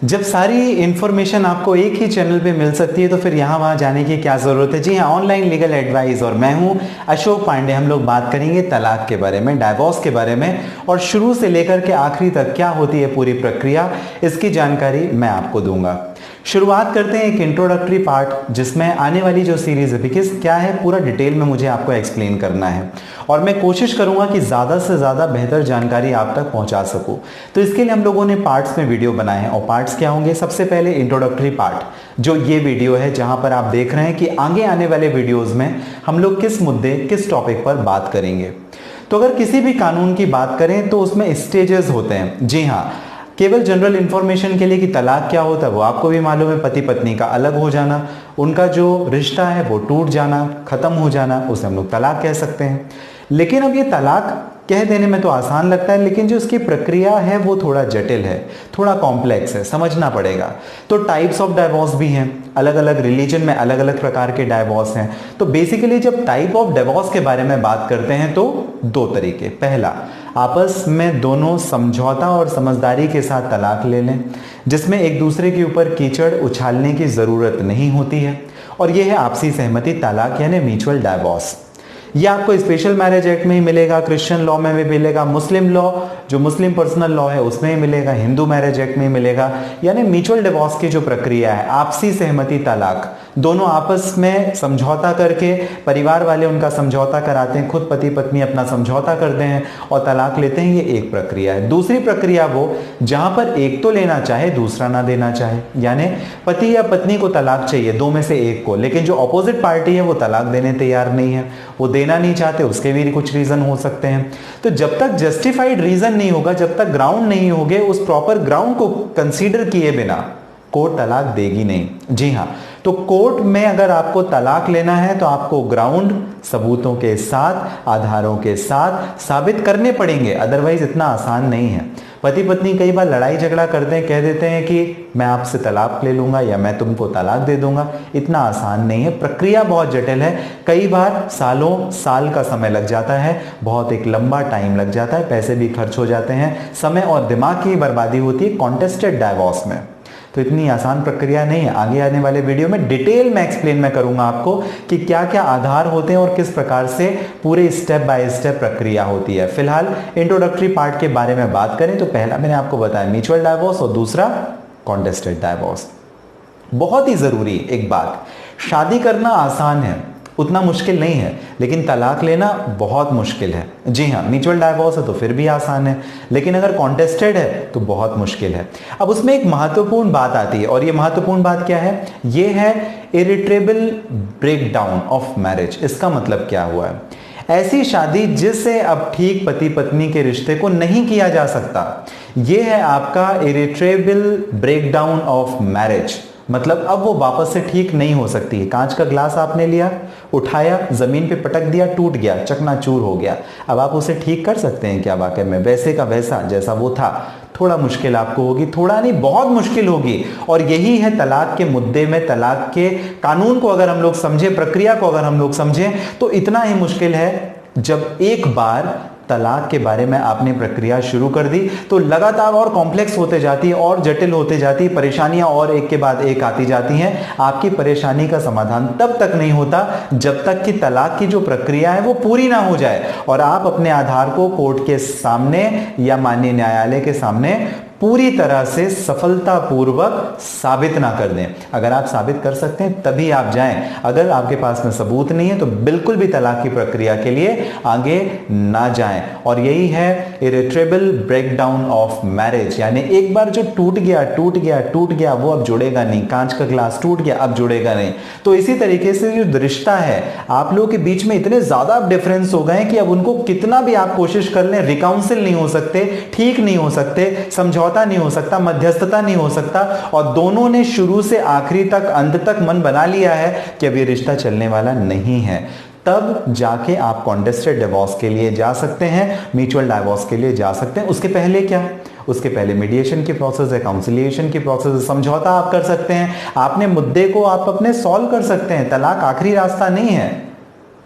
जब सारी इंफॉर्मेशन आपको एक ही चैनल पे मिल सकती है तो फिर यहाँ वहाँ जाने की क्या ज़रूरत है। जी हाँ, ऑनलाइन लीगल एडवाइस और मैं हूँ अशोक पांडे। हम लोग बात करेंगे तलाक के बारे में, डाइवोर्स के बारे में, और शुरू से लेकर के आखिरी तक क्या होती है पूरी प्रक्रिया, इसकी जानकारी मैं आपको दूंगा। शुरुआत करते हैं एक इंट्रोडक्टरी पार्ट जिसमें आने वाली जो सीरीज है, बिकॉज क्या है पूरा डिटेल में मुझे आपको एक्सप्लेन करना है और मैं कोशिश करूंगा कि ज़्यादा से ज़्यादा बेहतर जानकारी आप तक पहुंचा सकूं। तो इसके लिए हम लोगों ने पार्ट्स में वीडियो बनाए हैं और पार्ट्स क्या होंगे। सबसे पहले इंट्रोडक्टरी पार्ट जो ये वीडियो है, जहां पर आप देख रहे हैं कि आगे आने वाले वीडियोज़ में हम लोग किस मुद्दे किस टॉपिक पर बात करेंगे। तो अगर किसी भी कानून की बात करें तो उसमें स्टेजेस होते हैं। जी हाँ, केवल जनरल इंफॉर्मेशन के लिए कि तलाक क्या होता है वो आपको भी मालूम है। पति पत्नी का अलग हो जाना, उनका जो रिश्ता है वो टूट जाना, खत्म हो जाना, उसे हम लोग तलाक कह सकते हैं। लेकिन अब ये तलाक कह देने में तो आसान लगता है, लेकिन जो इसकी प्रक्रिया है वो थोड़ा जटिल है, थोड़ा कॉम्प्लेक्स है, समझना पड़ेगा। तो टाइप्स ऑफ डाइवोर्स भी हैं, अलग अलग रिलीजन में अलग अलग प्रकार के डाइवोर्स हैं। तो बेसिकली जब टाइप ऑफ डाइवोर्स के बारे में बात करते हैं तो दो तरीके। पहला, आपस में दोनों समझौता और समझदारी के साथ तलाक ले लें, जिसमें एक दूसरे के ऊपर कीचड़ उछालने की ज़रूरत नहीं होती है, और यह है आपसी सहमति तलाक यानी म्यूचुअल डाइवोर्स। ये आपको स्पेशल मैरिज एक्ट में ही मिलेगा, क्रिश्चियन लॉ में भी मिलेगा, मुस्लिम लॉ जो मुस्लिम पर्सनल लॉ है उसमें ही मिलेगा, हिंदू मैरिज एक्ट में ही मिलेगा। यानी म्यूचुअल डिवोर्स की जो प्रक्रिया है, आपसी सहमति तलाक, दोनों आपस में समझौता करके, परिवार वाले उनका समझौता कराते हैं, खुद पति पत्नी अपना समझौता करते हैं और तलाक लेते हैं, ये एक प्रक्रिया है। दूसरी प्रक्रिया वो जहां पर एक तो लेना चाहे दूसरा ना देना चाहे, यानी पति या पत्नी को तलाक चाहिए दो में से एक को, लेकिन जो अपोजिट पार्टी है वो तलाक देने तैयार नहीं है, वो देना नहीं चाहते, उसके भी कुछ रीजन हो सकते हैं। तो जब तक जस्टिफाइड रीजन नहीं होगा, जब तक ग्राउंड नहीं होंगे, उस प्रॉपर ग्राउंड को कंसीडर किए बिना कोर्ट तलाक देगी नहीं। जी हाँ, तो कोर्ट में अगर आपको तलाक लेना है तो आपको ग्राउंड सबूतों के साथ, आधारों के साथ साबित करने पड़ेंगे, अदरवाइज इतना आसान नहीं है। पति पत्नी कई बार लड़ाई झगड़ा करते हैं, कह देते हैं कि मैं आपसे तलाक ले लूंगा या मैं तुमको तलाक दे दूंगा, इतना आसान नहीं है। प्रक्रिया बहुत जटिल है, कई बार सालों साल का समय लग जाता है, बहुत एक लंबा टाइम लग जाता है, पैसे भी खर्च हो जाते हैं, समय और दिमाग की बर्बादी होती है कॉन्टेस्टेड डाइवोर्स में। तो इतनी आसान प्रक्रिया नहीं है। आगे आने वाले वीडियो में डिटेल में एक्सप्लेन मैं करूंगा आपको कि क्या क्या आधार होते हैं और किस प्रकार से पूरे स्टेप बाय स्टेप प्रक्रिया होती है। फिलहाल इंट्रोडक्टरी पार्ट के बारे में बात करें तो पहला मैंने आपको बताया म्यूचुअल डाइवोर्स और दूसरा कॉन्टेस्टेड डाइवोर्स। बहुत ही जरूरी एक बात, शादी करना आसान है, उतना मुश्किल नहीं है, लेकिन तलाक लेना बहुत मुश्किल है। जी हाँ, म्यूचुअल डाइवोर्स है तो फिर भी आसान है, लेकिन अगर कॉन्टेस्टेड है तो बहुत मुश्किल है। अब उसमें एक महत्वपूर्ण बात आती है, और ये महत्वपूर्ण बात क्या है, ये है इरिट्रेबल ब्रेकडाउन ऑफ मैरिज। इसका मतलब क्या हुआ है, ऐसी शादी जिससे अब ठीक पति पत्नी के रिश्ते को नहीं किया जा सकता, यह है आपका इरिट्रेबल ब्रेकडाउन ऑफ मैरिज। मतलब अब वो वापस से ठीक नहीं हो सकती है। कांच का ग्लास आपने लिया, उठाया, जमीन पे पटक दिया, टूट गया, चकनाचूर हो गया, अब आप उसे ठीक कर सकते हैं क्या वाकई में वैसे का वैसा जैसा वो था? थोड़ा मुश्किल आपको होगी, थोड़ा नहीं बहुत मुश्किल होगी। और यही है तलाक के मुद्दे में, तलाक के कानून को अगर हम लोग समझे, प्रक्रिया को अगर हम लोग समझें तो इतना ही मुश्किल है। जब एक बार तलाक के बारे में आपने प्रक्रिया शुरू कर दी तो लगातार और कॉम्प्लेक्स होते जाती है और जटिल होते जाती है, परेशानियां और एक के बाद एक आती जाती हैं। आपकी परेशानी का समाधान तब तक नहीं होता जब तक कि तलाक की जो प्रक्रिया है वो पूरी ना हो जाए और आप अपने आधार को कोर्ट के सामने या माननीय न्यायालय के सामने पूरी तरह से सफलतापूर्वक साबित ना कर दें। अगर आप साबित कर सकते हैं तभी आप जाएं, अगर आपके पास में सबूत नहीं है तो बिल्कुल भी तलाक की प्रक्रिया के लिए आगे ना जाएं। और यही है इरिट्रेबल ब्रेकडाउन ऑफ मैरिज, यानी एक बार जो टूट गया वो अब जुड़ेगा नहीं। कांच का ग्लास टूट गया, अब जुड़ेगा नहीं। तो इसी तरीके से जो रिश्ता है, आप लोगों के बीच में इतने ज्यादा डिफरेंस हो गए कि अब उनको कितना भी आप कोशिश कर लें, रिकाउंसिल नहीं हो सकते, ठीक नहीं हो सकते, समझौता नहीं हो सकता, मध्यस्थता नहीं हो सकता, और दोनों ने शुरू से आखिरी तक, अंत तक मन बना लिया है कि अब ये रिश्ता चलने वाला नहीं है। तब जाके आप कॉन्टेस्टेड डिवोर्स के लिए जा सकते हैं, म्यूचुअल डाइवोर्स के लिए जा सकते हैं। उसके पहले क्या, उसके पहले मीडिएशन की प्रोसेस है, काउंसिलिएशन की प्रोसेस है, समझौता आप कर सकते हैं, आपने मुद्दे को आप अपने सॉल्व कर सकते हैं। तलाक आखिरी रास्ता नहीं है।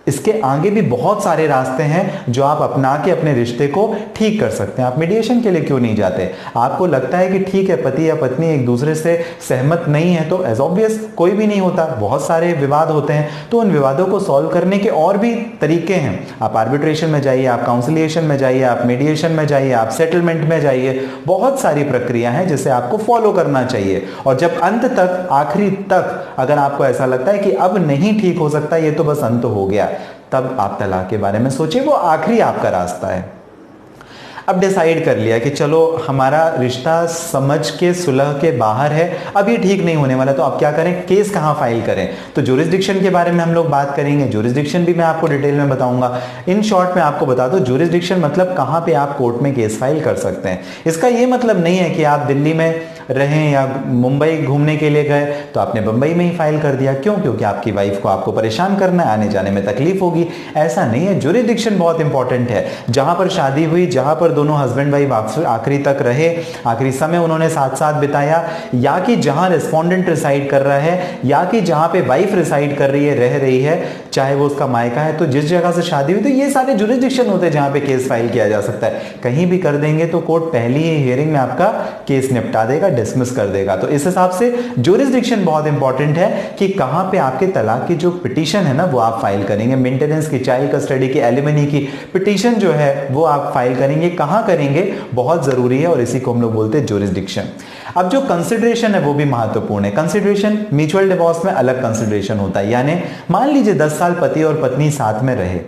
इसके आगे भी बहुत सारे रास्ते हैं जो आप अपना के अपने रिश्ते को ठीक कर सकते हैं। आप मीडिएशन के लिए क्यों नहीं जाते? आपको लगता है कि ठीक है पति या पत्नी एक दूसरे से सहमत नहीं है, तो एज ऑब्वियस कोई भी नहीं होता, बहुत सारे विवाद होते हैं, तो उन विवादों को सॉल्व करने के और भी तरीके हैं। आप आर्बिट्रेशन में जाइए, आप काउंसिलिएशन में जाइए, आप मीडिएशन में जाइए, आप सेटलमेंट में जाइए, बहुत सारी प्रक्रिया है जिसे आपको फॉलो करना चाहिए। और जब अंत तक, आखिरी तक अगर आपको ऐसा लगता है कि अब नहीं ठीक हो सकता, ये तो बस अंत हो गया, तब आप तलाक के बारे में सोचिए, वो आखिरी आपका रास्ता है। अब डिसाइड कर लिया कि चलो हमारा रिश्ता समझ के सुलह के बाहर है, अब ये ठीक नहीं होने वाला, तो अब क्या करें? केस कहाँ फाइल करें? तो ज्यूरिसडिक्शन के बारे में हम लोग बात करेंगे। ज्यूरिसडिक्शन भी मैं आपको डिटेल में बताऊंगा। इन शॉर्ट में आपको बता दूं, ज्यूरिसडिक्शन मतलब कहाँ पे आप कोर्ट में केस फाइल कर सकते हैं। इसका ये मतलब नहीं है कि आप दिल्ली में रहें या मुंबई घूमने के लिए गए तो आपने बंबई में ही फाइल कर दिया। क्यों? क्योंकि आपकी वाइफ को आपको परेशान करना है, आने जाने में तकलीफ होगी। ऐसा नहीं है। ज्यूरिसडिक्शन बहुत इंपॉर्टेंट है। जहां पर शादी हुई, जहां पर दोनों हस्बैंड वाइफ आखिरी तक रहे, आखिरी समय उन्होंने साथ साथ बिताया, या कि जहां रेस्पोंडेंट रिसाइड कर रहा है, या कि जहां पे वाइफ रिसाइड कर रही है, रह रही है, चाहे वो उसका मायका है, तो जिस जगह से शादी हुई, तो ये सारे ज्यूरिसडिक्शन होते हैं जहां पे केस फाइल किया जा सकता है। कहीं भी कर देंगे तो कोर्ट पहली ही हियरिंग में आपका केस निपटा देगा, डिसमिस कर देगा। तो इस हिसाब से ज्यूरिसडिक्शन बहुत इंपॉर्टेंट है कि कहां पे आपके तलाक की जो पिटीशन है ना वो आप फाइल करेंगे। मेंटेनेंस की, चाइल्ड कस्टडी की, एलिमनी की पिटीशन जो है वो आप फाइल करेंगे, कहां करेंगे, बहुत जरूरी है, और इसी को हम लोग बोलते हैं ज्यूरिसडिक्शन। अब जो कंसिडरेशन है वो भी महत्वपूर्ण है। कंसिडरेशन म्यूचुअल डिवोर्स में अलग कंसिडरेशन होता है। यानी मान लीजिए 10 साल पति और पत्नी साथ में रहे,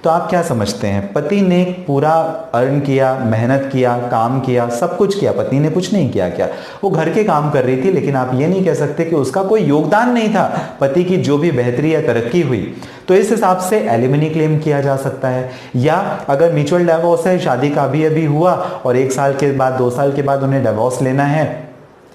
तो आप क्या समझते हैं? पति ने पूरा अर्न किया, मेहनत किया, काम किया, सब कुछ किया, पत्नी ने कुछ नहीं किया। क्या? वो घर के काम कर रही थी, लेकिन आप ये नहीं कह सकते कि उसका कोई योगदान नहीं था पति की जो भी बेहतरी या तरक्की हुई। तो इस हिसाब से एलिमनी क्लेम किया जा सकता है। या अगर म्यूचुअल डिवोर्स है, शादी का अभी हुआ और 1 साल के बाद, 2 साल के बाद उन्हें डिवोर्स लेना है,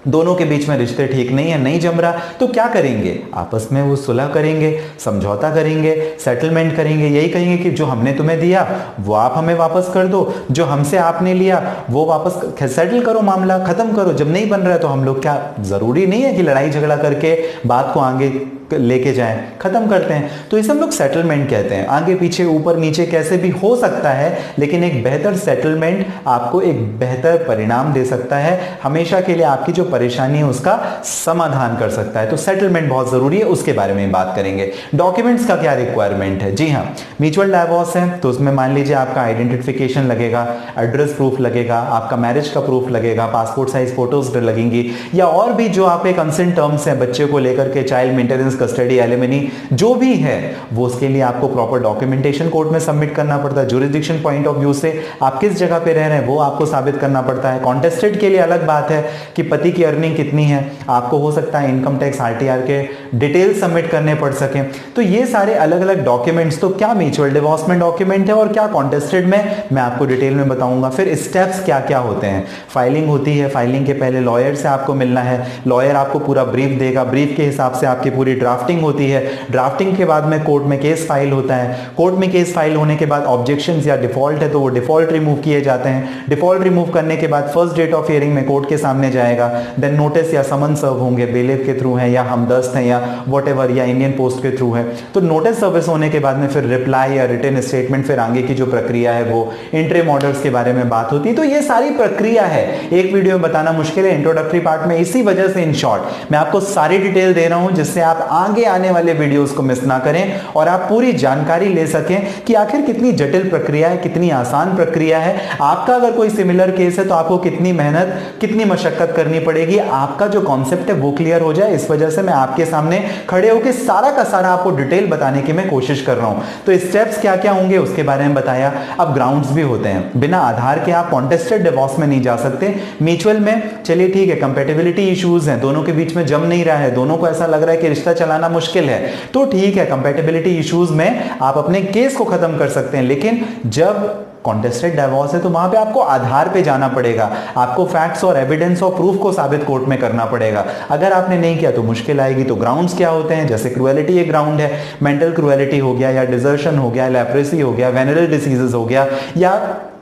दोनों के बीच में रिश्ते ठीक नहीं है, नहीं जम रहा, तो क्या करेंगे? आपस में वो सुलह करेंगे, समझौता करेंगे, सेटलमेंट करेंगे। यही कहेंगे कि जो हमने तुम्हें दिया वो आप हमें वापस कर दो, जो हमसे आपने लिया वो वापस सेटल करो, मामला खत्म करो। जब नहीं बन रहा है तो हम लोग, क्या जरूरी नहीं है कि लड़ाई झगड़ा करके बात को आगे लेके जाएं, खत्म करते हैं। तो इसे हम लोग सेटलमेंट कहते हैं। आगे पीछे ऊपर नीचे कैसे भी हो सकता है, लेकिन एक बेहतर सेटलमेंट आपको एक बेहतर परिणाम दे सकता है, हमेशा के लिए आपकी जो परेशानी है उसका समाधान कर सकता है। तो सेटलमेंट बहुत जरूरी है, उसके बारे में बात करेंगे। डॉक्यूमेंट्स का क्या रिक्वायरमेंट है? जी हाँ, म्यूचुअल डिवोर्स है तो उसमें मान लीजिए आपका आइडेंटिफिकेशन लगेगा, एड्रेस प्रूफ लगेगा, आपका मैरिज का प्रूफ लगेगा, पासपोर्ट साइज फोटोज लगेंगी, या और भी जो आपके कंसेंट टर्म्स हैं बच्चे को लेकर के, चाइल्ड मेंटेनेंस, कस्टडी, एलिमनी, जो भी है वो उसके लिए आपको प्रॉपर डॉक्यूमेंटेशन कोर्ट में सबमिट करना पड़ता है। ज्यूरिसडिक्शन पॉइंट ऑफ व्यू से आप किस जगह पे रह रहे हैं वो आपको साबित करना पड़ता है। कॉन्टेस्टेड के लिए अलग बात है कि पति की अर्निंग कितनी है, आपको हो सकता है इनकम टैक्स, आरटीआर के डिटेल सबमिट करने पड़ सके। तो ये सारे अलग अलग डॉक्यूमेंट्स, तो क्या म्यूचुअल डिवोर्स में डॉक्यूमेंट है और क्या कॉन्टेस्टेड में, मैं आपको डिटेल में बताऊंगा। फिर स्टेप्स क्या क्या होते हैं। फाइलिंग होती है, फाइलिंग के पहले लॉयर से आपको मिलना है, लॉयर आपको पूरा ब्रीफ देगा, ब्रीफ के हिसाब से आपकी पूरी ड्राफ्टिंग होती है, ड्राफ्टिंग के बाद में कोर्ट में केस फाइल होता है, कोर्ट में केस फाइल होने के बाद ऑब्जेक्शंस या डिफॉल्ट है तो वो डिफॉल्ट रिमूव किए जाते हैं, डिफॉल्ट रिमूव करने के बाद फर्स्ट डेट ऑफ हियरिंग में कोर्ट के सामने जाएगा, देन नोटिस या समन सर्व होंगे, बेलेफ के थ्रू है या हमदस्त है या व्हाटएवर, या इंडियन पोस्ट के थ्रू है। तो नोटिस सर्विस होने के बाद में फिर रिप्लाई या रिटन स्टेटमेंट, फिर आगे की जो प्रक्रिया है वो इंटरिम ऑर्डर्स के बारे में बात होती है। तो ये सारी प्रक्रिया है, एक वीडियो में बताना मुश्किल है इंट्रोडक्टरी पार्ट में, इसी वजह से इन शॉर्ट मैं आपको सारी डिटेल दे रहा हूं जिससे आप आगे आने वाले वीडियोस को मिस ना करें और आप पूरी जानकारी ले सकें कि आखिर कितनी जटिल प्रक्रिया है, कितनी आसान प्रक्रिया है। आपका अगर कोई सिमिलर केस है तो आपको कितनी मेहनत, कितनी मशक्कत करनी पड़ेगी, आपका जो कॉन्सेप्ट है वो क्लियर हो जाए। इस वजह से मैं आपके सामने खड़े होकर सारा का सारा आपको डिटेल बताने की मैं कोशिश कर रहा हूं। तो स्टेप्स क्या क्या होंगे उसके बारे में बताया। अब ग्राउंड्स भी होते हैं, बिना आधार के आप कॉन्टेस्टेड डिवोर्स में नहीं जा सकते। म्यूचुअल में चलिए ठीक है, कंपैटिबिलिटी इश्यूज हैं, दोनों के बीच में जम नहीं रहा है, दोनों को ऐसा लग रहा है कि रिश्ता चलाना मुश्किल है, तो ठीक है, कंपैटिबिलिटी इश्यूज में आप अपने केस को खत्म कर सकते हैं। लेकिन जब कॉन्टेस्टेड डिवोर्स है तो वहां पे आपको आधार पे जाना पड़ेगा, आपको फैक्ट्स और एविडेंस और प्रूफ को साबित कोर्ट में करना पड़ेगा। अगर आपने नहीं किया तो मुश्किल आएगी। तो ग्राउंड्स क्या होते हैं? जैसे क्रुएलिटी एक ग्राउंड है, मेंटल क्रुएलिटी हो गया, या डिजर्शन हो गया, लेप्रेसी हो गया, वेनरल डिसीजेस हो गया, या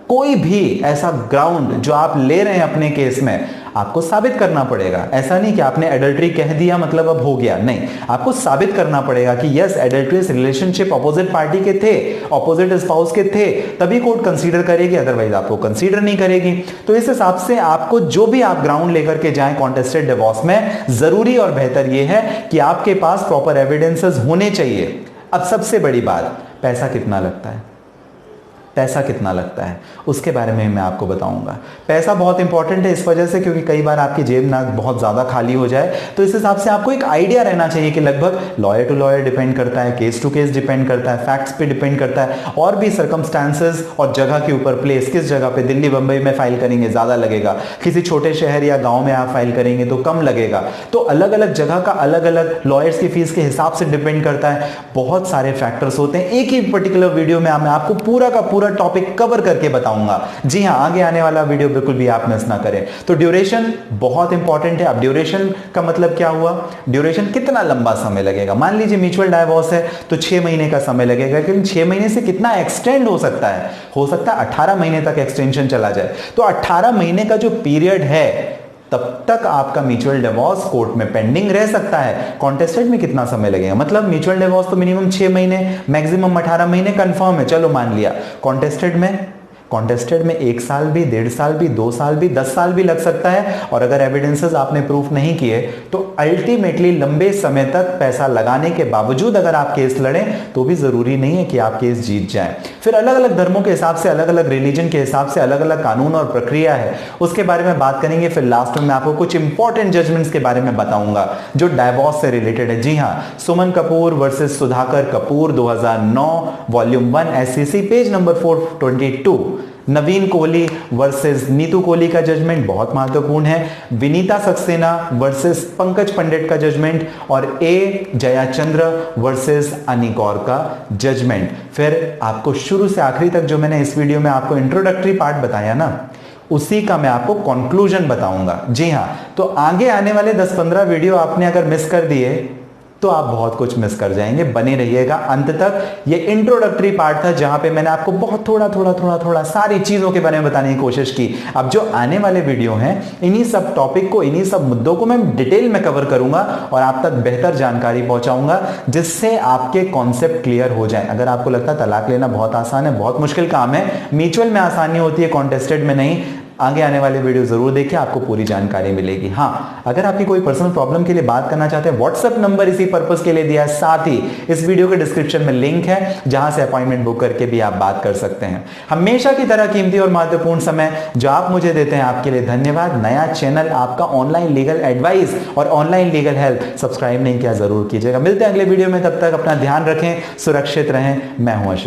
कोई भी ऐसा ग्राउंड जो आप ले रहे हैं अपने केस में, आपको साबित करना पड़ेगा। ऐसा नहीं कि आपने एडल्ट्री कह दिया मतलब अब हो गया, नहीं, आपको साबित करना पड़ेगा कि यस एडल्ट्रियस रिलेशनशिप अपोजिट पार्टी के थे, अपोजिट स्पाउस के थे, तभी कोर्ट कंसीडर करेगी, अदरवाइज आपको कंसीडर नहीं करेगी। तो इस हिसाब से आपको जो भी आप ग्राउंड लेकर के जाएं कॉन्टेस्टेड डिवोर्स में, जरूरी और बेहतर यह है कि आपके पास प्रॉपर एविडेंसेस होने चाहिए। अब सबसे बड़ी बात, पैसा कितना लगता है, पैसा कितना लगता है उसके बारे में मैं आपको बताऊंगा। पैसा बहुत इंपॉर्टेंट है इस वजह से क्योंकि कई बार आपकी जेब ना बहुत ज़्यादा खाली हो जाए, तो इस हिसाब से आपको एक आइडिया रहना चाहिए कि लगभग लॉयर टू लॉयर डिपेंड करता है, केस टू केस डिपेंड करता है, फैक्ट्स पे डिपेंड करता है, और भी सर्कमस्टांसेस और जगह के ऊपर, प्लेस किस जगह पे, दिल्ली बंबई में फाइल करेंगे ज़्यादा लगेगा, किसी छोटे शहर या गाँव में आप फाइल करेंगे तो कम लगेगा। तो अलग अलग जगह का अलग अलग लॉयर्स की फीस के हिसाब से डिपेंड करता है, बहुत सारे फैक्टर्स होते हैं। एक ही पर्टिकुलर वीडियो में मैं आपको पूरा का पूरा टॉपिक कवर करके बताऊंगा। जी हां, आगे आने वाला वीडियो बिल्कुल भी आप मिस ना करें। तो ड्यूरेशन बहुत इंपॉर्टेंट है। अब ड्यूरेशन का मतलब क्या हुआ, ड्यूरेशन कितना लंबा समय लगेगा। मान लीजिए म्यूचुअल डाइवोर्स है तो 6 महीने का समय लगेगा, लेकिन 6 महीने से कितना एक्सटेंड हो सकता है, 18 महीने तक एक्सटेंशन चला जाए। तो 18 महीने का जो पीरियड है तब तक आपका म्यूचुअल डिवोर्स कोर्ट में पेंडिंग रह सकता है। कॉन्टेस्टेड में कितना समय लगेगा, मतलब म्यूचुअल डिवोर्स तो मिनिमम 6 महीने, मैक्सिमम 18 महीने कंफर्म है, चलो मान लिया। कॉन्टेस्टेड में 1 साल भी, 1.5 साल भी, 2 साल भी, 10 साल भी लग सकता है। और अगर एविडेंसेस आपने प्रूफ नहीं किए तो अल्टीमेटली लंबे समय तक पैसा लगाने के बावजूद अगर आप केस लड़ें तो भी जरूरी नहीं है कि आप केस जीत जाएं। फिर अलग अलग धर्मों के हिसाब से, अलग अलग रिलीजन के हिसाब से अलग अलग कानून और प्रक्रिया है, उसके बारे में बात करेंगे। फिर लास्ट में मैं आपको कुछ इंपॉर्टेंट जजमेंट्स के बारे में बताऊंगा जो डाइवोर्स से रिलेटेड है। जी हां, Suman Kapoor versus Sudhakar Kapoor 2009 volume 1 SCC page number 422। Naveen Kohli versus Neetu Kohli का जजमेंट बहुत महत्वपूर्ण है। विनीता सक्सेना वर्सेस पंकज पंडित का जजमेंट, और ए जयाचंद्र वर्सेस अनिकौर का जजमेंट। फिर आपको शुरू से आखिरी तक जो मैंने इस वीडियो में आपको इंट्रोडक्टरी पार्ट बताया ना, उसी का मैं आपको कंक्लूजन बताऊंगा। जी हां, तो आगे आने वाले 10-15 वीडियो आपने अगर मिस कर दिए तो आप बहुत कुछ मिस कर जाएंगे। बने रहिएगा अंत तक। ये इंट्रोडक्टरी पार्ट था जहां पे मैंने आपको बहुत थोड़ा सारी चीजों के बारे में बताने की कोशिश की। अब जो आने वाले वीडियो हैं, इन्हीं सब टॉपिक को, इन्हीं सब मुद्दों को मैं डिटेल में कवर करूंगा और आप तक बेहतर जानकारी पहुंचाऊंगा, जिससे आपके कॉन्सेप्ट क्लियर हो जाए। अगर आपको लगता है तलाक लेना बहुत आसान है, बहुत मुश्किल काम है, म्यूचुअल में आसानी होती है, कॉन्टेस्टेड में नहीं, आगे आने वाले वीडियो जरूर देखिए, आपको पूरी जानकारी मिलेगी। हां, अगर आपकी कोई पर्सनल प्रॉब्लम के लिए बात करना चाहते हैं, व्हाट्सएप नंबर इसी पर्पस के लिए दिया है, साथ ही इस वीडियो के डिस्क्रिप्शन में लिंक है जहां से अपॉइंटमेंट बुक करके भी आप बात कर सकते हैं। हमेशा की तरह कीमती और महत्वपूर्ण समय जो आप मुझे देते हैं, आपके लिए धन्यवाद। नया चैनल आपका ऑनलाइन लीगल एडवाइस और ऑनलाइन लीगल हेल्प, सब्सक्राइब नहीं किया जरूर कीजिएगा। मिलते हैं अगले वीडियो में, तब तक अपना ध्यान रखें, सुरक्षित रहें। मैं हूं अशोक।